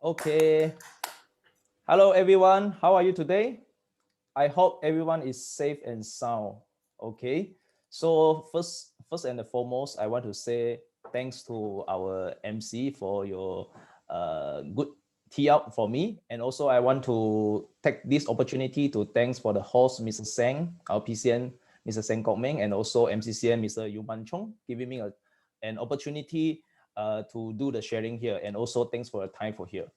Okay. Hello, everyone. How are you today? I hope everyone is safe and sound. Okay. So first and foremost, I want to say thanks to our MC for your good tee up for me, and also I want to take this opportunity to thanks for the host, Mr. Sang, our PCN, Mr. Sang Kok Meng, and also MCCN, Mr. Yu Man Chong, giving me an opportunity to do the sharing here, and also thanks for the time for here.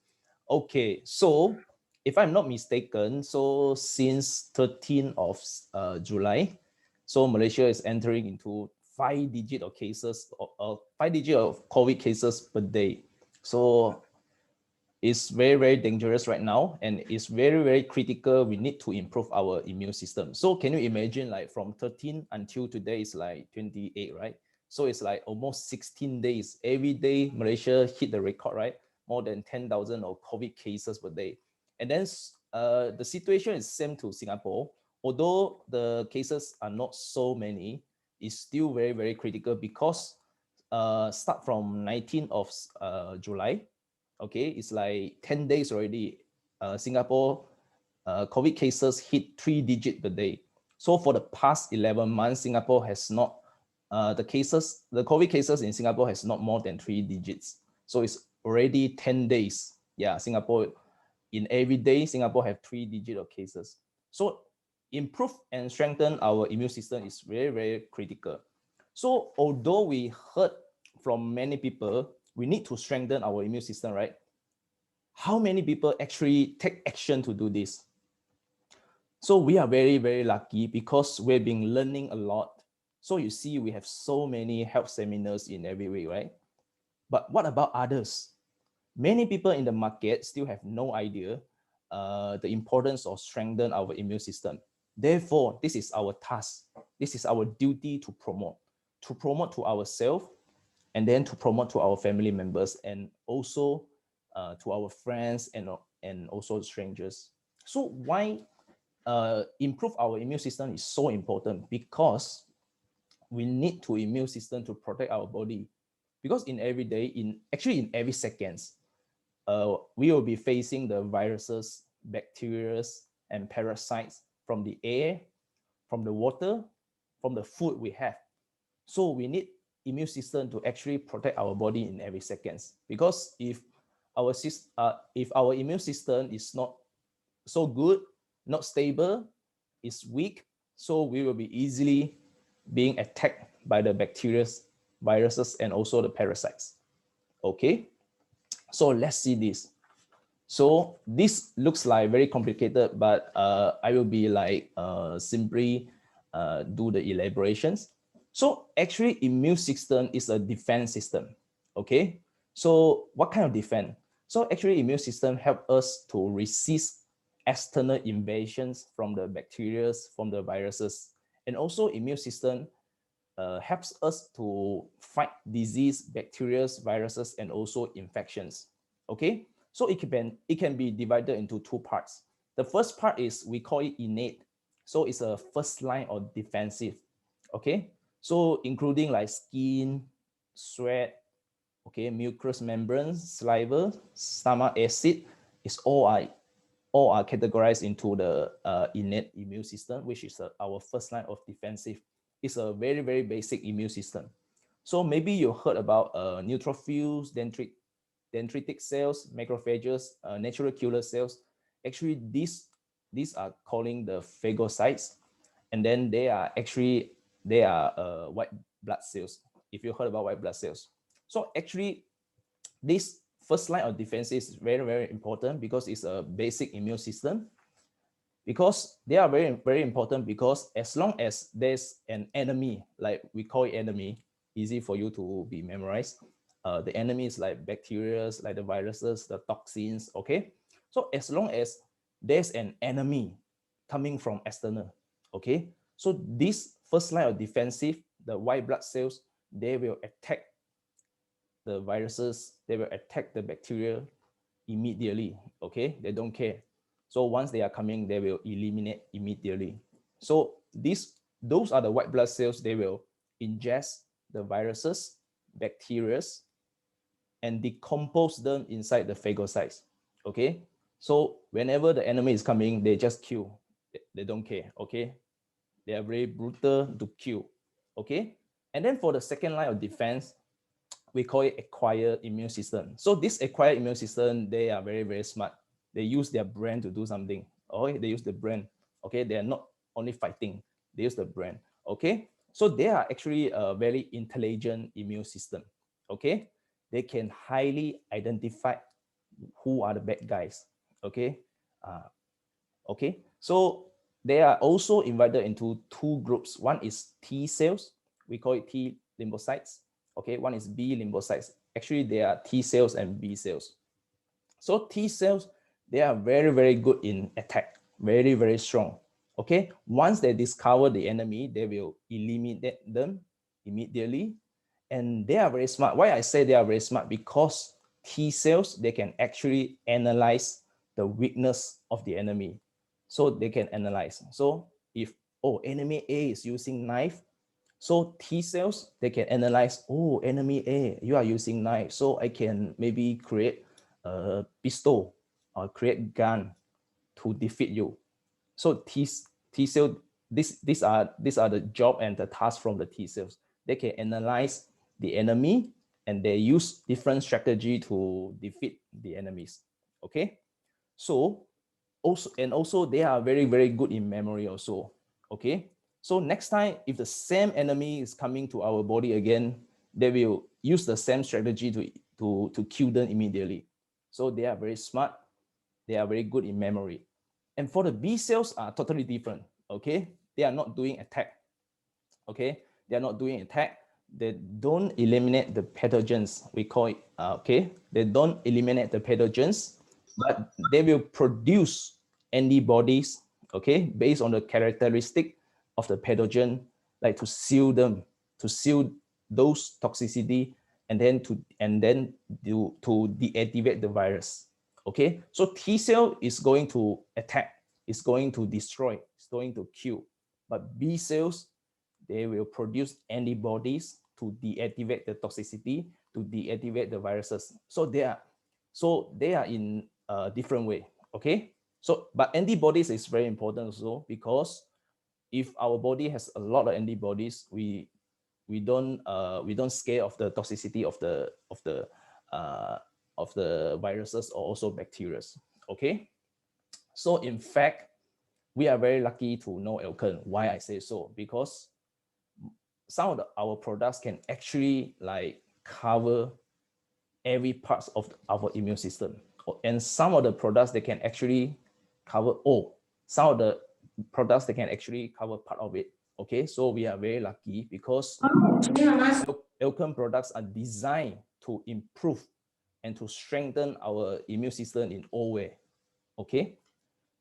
Okay, so if I'm not mistaken, so since 13th of July, so Malaysia is entering into 5 digit of cases, 5 digit of COVID cases per day. So it's very, very dangerous right now, and it's very, very critical. We need to improve our immune system. So can you imagine, like from 13 until today is like 28, right? So it's like almost 16 days. Every day, Malaysia hit the record, right? More than 10,000 of COVID cases per day. And then the situation is same to Singapore. Although the cases are not so many, it's still very, very critical because start from 19th of July, okay, it's like 10 days already. Singapore COVID cases hit 3 digit per day. So for the past 11 months, Singapore has not, the COVID cases in Singapore has not more than 3 digits. So it's already 10 days. Yeah, Singapore, in every day, Singapore have 3 digit of cases. So improve and strengthen our immune system is very, very critical. So although we heard from many people, we need to strengthen our immune system, right? How many people actually take action to do this? So we are very, very lucky because we've been learning a lot. So you see, we have so many health seminars in every week, right? But what about others? Many people in the market still have no idea the importance of strengthen our immune system. Therefore, this is our task. This is our duty to promote to ourselves, and then to promote to our family members, and also to our friends, and also strangers. So why improve our immune system is so important? Because we need to immune system to protect our body. Because in every day, in every seconds, we will be facing the viruses, bacteria, and parasites from the air, from the water, from the food we have. So we need immune system to actually protect our body in every seconds. Because if our immune system is not so good, not stable, is weak, so we will be easily being attacked by the bacteria, viruses, and also the parasites. Okay, so let's see this. So this looks like very complicated, but I will be like simply do the elaborations. So actually, immune system is a defense system. Okay, so what kind of defense? So actually, immune system help us to resist external invasions from the bacteria, from the viruses, and also immune system helps us to fight disease, bacteria, viruses, and also infections. Okay, so it can be divided into two parts. The first part is we call it innate. So it's a first line of defensive. Okay, so including like skin, sweat, okay, mucous membranes, saliva, stomach acid, is all are categorized into the innate immune system, which is our first line of defensive. It's a very, very basic immune system. So maybe you heard about neutrophils, dendritic cells, macrophages, natural killer cells. Actually, these are calling the phagocytes, and then they are white blood cells. If you heard about white blood cells, so actually this first line of defense is very, very important because it's a basic immune system. Because they are very, very important, because as long as there's an enemy, like we call it enemy, easy for you to be memorized. The enemy is like bacteria, like the viruses, the toxins, okay? So as long as there's an enemy coming from external, okay? So this first line of defensive, the white blood cells, they will attack the viruses, they will attack the bacteria immediately, okay? They don't care. So once they are coming, they will eliminate immediately. So those are the white blood cells. They will ingest the viruses, bacteria, and decompose them inside the phagocytes. Okay, so whenever the enemy is coming, they just kill. They don't care. Okay, they are very brutal to kill. Okay, and then for the second line of defense, we call it acquired immune system. So this acquired immune system, they are very, very smart. They use their brain to do something. Okay, they use the brain. Okay, they are not only fighting, they use the brain. Okay, so they are actually a very intelligent immune system. Okay, they can highly identify who are the bad guys. Okay, okay, so they are also divided into two groups. One is T cells, we call it T lymphocytes. Okay, one is B lymphocytes. Actually, they are T cells and B cells. So T cells, they are very, very good in attack, very, very strong. Okay, once they discover the enemy, they will eliminate them immediately. And they are very smart. Why I say they are very smart? Because T cells, they can actually analyze the weakness of the enemy. So they can analyze. So if, oh, enemy A is using knife, so T cells, they can analyze, oh, enemy A, you are using knife. So I can maybe create a pistol or create gun to defeat you. So T cell, these are the job and the task from the T cells. They can analyze the enemy and they use different strategy to defeat the enemies. Okay, so also they are very, very good in memory also. Okay, so next time if the same enemy is coming to our body again, they will use the same strategy to kill them immediately. So they are very smart, they are very good in memory. And for the B cells are totally different. Okay, they are not doing attack. Okay, they are not doing attack. They don't eliminate the pathogens, we call it. Okay, they don't eliminate the pathogens, but they will produce antibodies, okay, based on the characteristic of the pathogen, like to seal them, to seal those toxicity, and then to deactivate the virus. Okay, so T cell is going to attack, is going to destroy, it's going to kill, but B cells, they will produce antibodies to deactivate the toxicity, to deactivate the viruses. So they are in a different way. Okay, so but antibodies is very important also, because if our body has a lot of antibodies, we don't scare of the toxicity of the viruses or also bacteria. Okay, so in fact, we are very lucky to know Elken. Why I say so? Because some of our products can actually like cover every parts of our immune system, and some of the products they can actually cover all. Some of the products they can actually cover part of it. Okay, so we are very lucky because Elcon products are designed to improve and to strengthen our immune system in all way. Okay,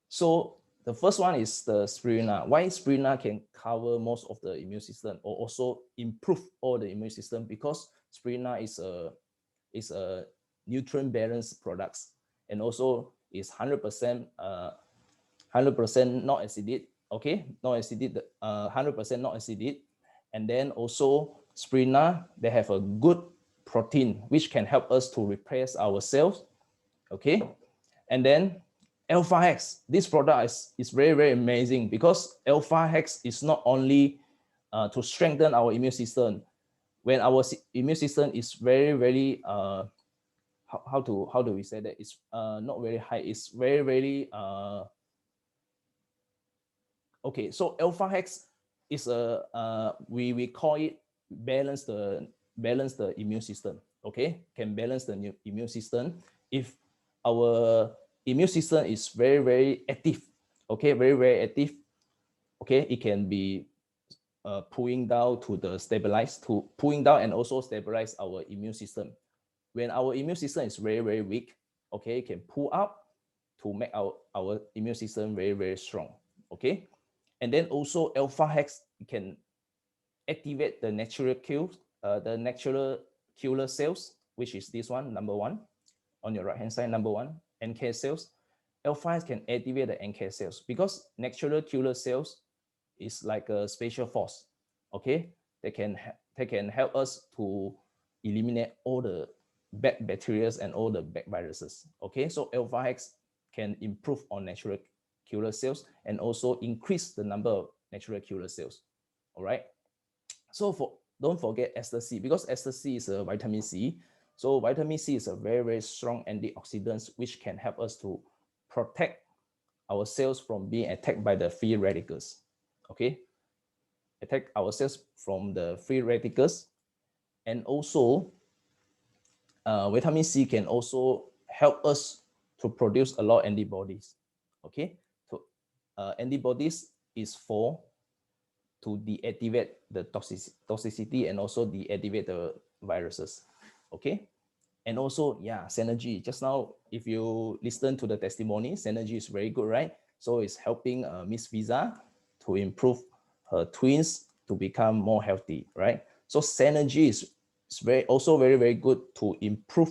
so the first one is the spirulina. Why spirulina can cover most of the immune system or also improve all the immune system? Because spirulina is a nutrient balanced products, and also is 100% 100% not acidic. Okay, not acidic, 100% not acidic, and then also spirulina, they have a good protein which can help us to repair our cells. Okay, and then alpha hex, this product is very, very amazing, because alpha hex is not only to strengthen our immune system. When our immune system is very, very how do we say that, it's not very high, it's very, very okay, so alpha hex is a we call it balance the immune system. Okay, can balance the immune system. If our immune system is very, very active, okay, very, very active, okay, it can be pulling down to the stabilize, to pulling down and also stabilize our immune system. When our immune system is very, very weak, okay, it can pull up to make our immune system very, very strong. Okay, and then also alpha hex can activate the natural killer cells, which is this one, number one, on your right hand side, number one, NK cells. Alpha hex can activate the NK cells, because natural killer cells is like a special force. Okay, they can help us to eliminate all the bad bacteria and all the bad viruses. Okay, so alpha hex can improve on natural killer cells and also increase the number of natural killer cells. All right. So don't forget ester C, because ester C is a vitamin C. So vitamin C is a very, very strong antioxidant which can help us to protect our cells from being attacked by the free radicals. Okay, attack our cells from the free radicals, and also vitamin C can also help us to produce a lot of antibodies. Okay, so antibodies is for to deactivate the toxicity and also deactivate the viruses. Okay, and also, yeah, synergy. Just now, if you listen to the testimony, synergy is very good, right? So it's helping Miss Visa to improve her twins to become more healthy, right? So synergy is also very, very good to improve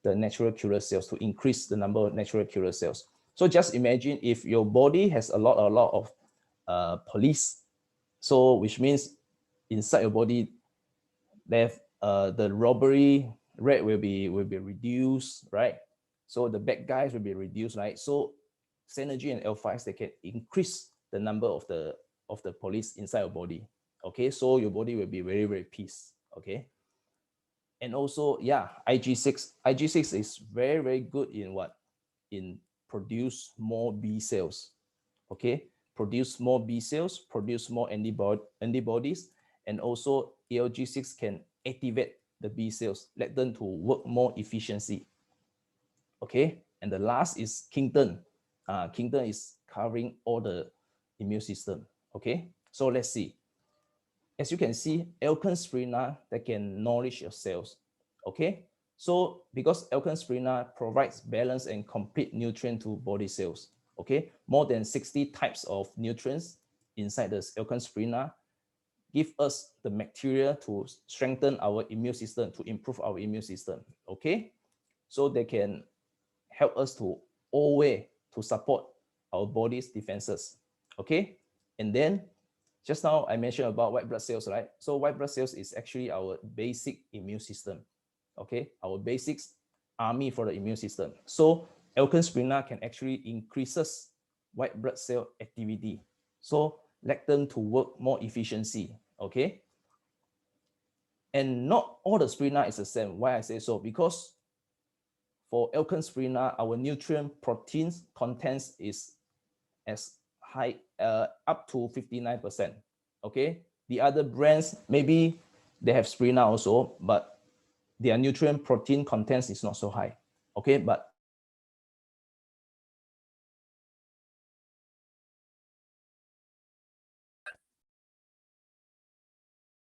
the natural killer cells, to increase the number of natural killer cells. So just imagine if your body has a lot of police, so which means inside your body, the robbery rate will be reduced, right? So the bad guys will be reduced, right? So synergy and alpha, they can increase the number of the police inside your body. Okay, so your body will be very, very peace. Okay, and also, yeah, IG6 is very, very good in what? In produce more B cells. Okay, produce more B cells, produce more antibodies, and also ALG6 can activate the B cells, let them to work more efficiency. Okay, and the last is Kingdom. Kingdom is covering all the immune system. Okay, so let's see. As you can see, alkaline spirulina that can nourish your cells. Okay, so because alkaline spirulina provides balance and complete nutrient to body cells. Okay, more than 60 types of nutrients inside the alkaline spirulina give us the material to strengthen our immune system, to improve our immune system. Okay, so they can help us to always to support our body's defenses. Okay, and then just now I mentioned about white blood cells, right? So white blood cells is actually our basic immune system. Okay, our basics army for the immune system. So alkaline spirulina can actually increases white blood cell activity. So let them to work more efficiency. Okay, and not all the spirulina is the same. Why I say so? Because for alkaline spirulina, our nutrient proteins contents is as high up to 59%. Okay, the other brands maybe they have spirulina also, but their nutrient protein contents is not so high. Okay, but